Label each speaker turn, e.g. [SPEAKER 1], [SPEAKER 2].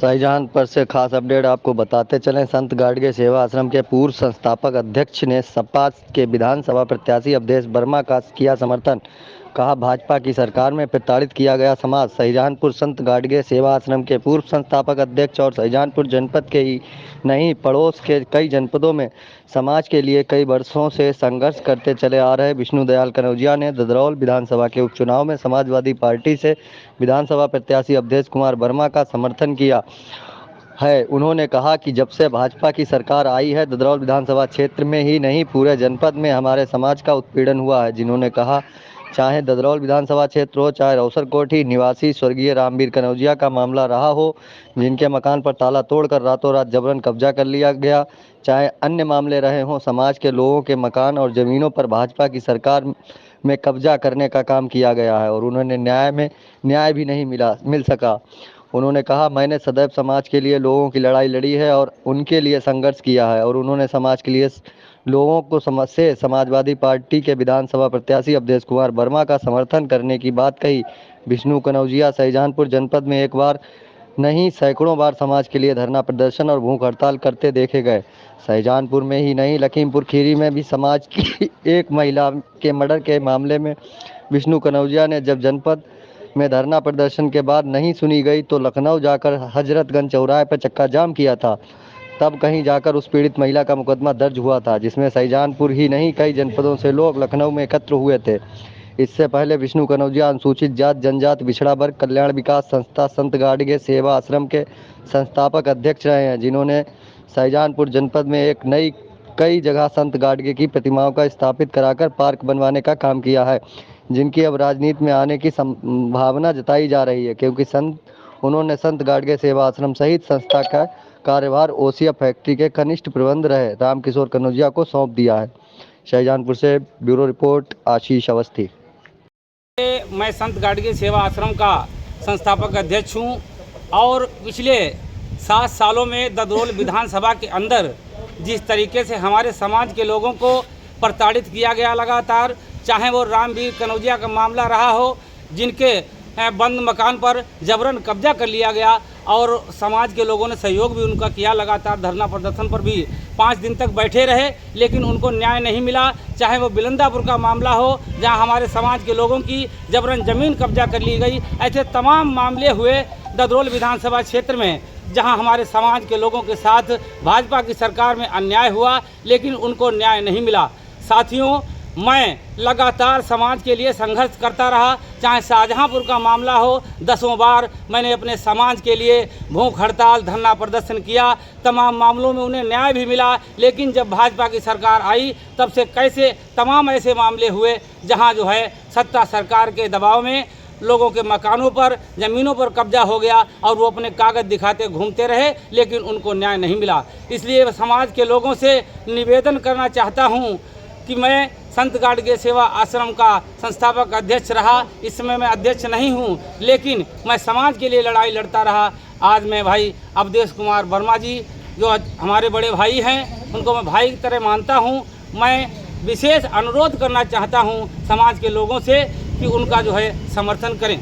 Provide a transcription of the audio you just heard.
[SPEAKER 1] शाहजहांपुर से खास अपडेट आपको बताते चलें। संत गाडगे सेवा आश्रम के पूर्व संस्थापक अध्यक्ष ने सपा के विधानसभा प्रत्याशी अवधेश वर्मा का किया समर्थन। कहा, भाजपा की सरकार में प्रताड़ित किया गया समाज। शाहजहांपुर संत गाडगे सेवा आश्रम के पूर्व संस्थापक अध्यक्ष और शाहजहांपुर जनपद के ही नहीं, पड़ोस के कई जनपदों में समाज के लिए कई वर्षों से संघर्ष करते चले आ रहे विष्णु दयाल कनौजिया ने ददरौल विधानसभा के उपचुनाव में समाजवादी पार्टी से विधानसभा प्रत्याशी अवधेश कुमार वर्मा का समर्थन किया है। उन्होंने कहा कि जब से भाजपा की सरकार आई है, ददरौल विधानसभा क्षेत्र में ही नहीं, पूरे जनपद में हमारे समाज का उत्पीड़न हुआ है। जिन्होंने कहा, चाहे ददरौल विधानसभा क्षेत्र हो, चाहे रौसर कोठी निवासी स्वर्गीय रामवीर कनौजिया का मामला रहा हो, जिनके मकान पर ताला तोड़कर रातों रात जबरन कब्जा कर लिया गया, चाहे अन्य मामले रहे हों, समाज के लोगों के मकान और ज़मीनों पर भाजपा की सरकार में कब्जा करने का काम किया गया है और उन्होंने न्याय भी नहीं मिल सका। उन्होंने कहा, मैंने सदैव समाज के लिए लोगों की लड़ाई लड़ी है और उनके लिए संघर्ष किया है और उन्होंने समाज के लिए लोगों को समाजवादी पार्टी के विधानसभा प्रत्याशी अवधेश कुमार वर्मा का समर्थन करने की बात कही। विष्णु कनौजिया शाहजहांपुर जनपद में एक बार नहीं, सैकड़ों बार समाज के लिए धरना प्रदर्शन और भूख हड़ताल करते देखे गए। शाहजहांपुर में ही नहीं, लखीमपुर खीरी में भी समाज की एक महिला के मर्डर के मामले में विष्णु कनौजिया ने जब जनपद में धरना प्रदर्शन के बाद नहीं सुनी गई तो लखनऊ जाकर हजरतगंज चौराहे पर चक्का जाम किया था। तब कहीं जाकर उस पीड़ित महिला का मुकदमा दर्ज हुआ था, जिसमें शाहजहांपुर ही नहीं, कई जनपदों से लोग लखनऊ में एकत्र हुए थे। इससे पहले विष्णु कनौजिया अनुसूचित जात जनजात पिछड़ा वर्ग कल्याण विकास संस्था संत गाडगे सेवा आश्रम के संस्थापक अध्यक्ष रहे हैं, जिन्होंने शाहजहांपुर जनपद में एक नई कई जगह संत गाडगे की प्रतिमाओं का स्थापित कराकर पार्क बनवाने का काम किया है, जिनकी अब राजनीति में आने की संभावना जताई जा रही है, क्योंकि उन्होंने संत गाडगे सेवा आश्रम सहित संस्था का कार्यभार ओसिया फैक्ट्री के कनिष्ठ प्रबंध रहे रामकिशोर कनौजिया को सौंप दिया है। शाहजहांपुर से ब्यूरो रिपोर्ट आशीष अवस्थी।
[SPEAKER 2] मैं संत गाडगे सेवा आश्रम का संस्थापक अध्यक्ष हूं और पिछले 7 सालों में ददरौल विधानसभा के अंदर जिस तरीके से हमारे समाज के लोगों को प्रताड़ित किया गया लगातार, चाहे वो रामवीर कनौजिया का मामला रहा हो, जिनके बंद मकान पर जबरन कब्जा कर लिया गया और समाज के लोगों ने सहयोग भी उनका किया। लगातार धरना प्रदर्शन पर भी 5 दिन तक बैठे रहे, लेकिन उनको न्याय नहीं मिला। चाहे वो बिलंदापुर का मामला हो, जहां हमारे समाज के लोगों की जबरन ज़मीन कब्जा कर ली गई, ऐसे तमाम मामले हुए ददरौल विधानसभा क्षेत्र में, जहां हमारे समाज के लोगों के साथ भाजपा की सरकार में अन्याय हुआ, लेकिन उनको न्याय नहीं मिला। साथियों, मैं लगातार समाज के लिए संघर्ष करता रहा। चाहे शाहजहांपुर का मामला हो, 10 बार मैंने अपने समाज के लिए भूख हड़ताल धरना प्रदर्शन किया। तमाम मामलों में उन्हें न्याय भी मिला, लेकिन जब भाजपा की सरकार आई तब से कैसे तमाम ऐसे मामले हुए जहां जो है सत्ता सरकार के दबाव में लोगों के मकानों पर ज़मीनों पर कब्जा हो गया और वो अपने कागज़ दिखाते घूमते रहे, लेकिन उनको न्याय नहीं मिला। इसलिए समाज के लोगों से निवेदन करना चाहता हूँ कि मैं संत गाडगे सेवा आश्रम का संस्थापक अध्यक्ष रहा। इस समय मैं अध्यक्ष नहीं हूं, लेकिन मैं समाज के लिए लड़ाई लड़ता रहा। आज मैं भाई अवधेश कुमार वर्मा जी, जो हमारे बड़े भाई हैं, उनको मैं भाई की तरह मानता हूं। मैं विशेष अनुरोध करना चाहता हूं समाज के लोगों से कि उनका जो है समर्थन करें।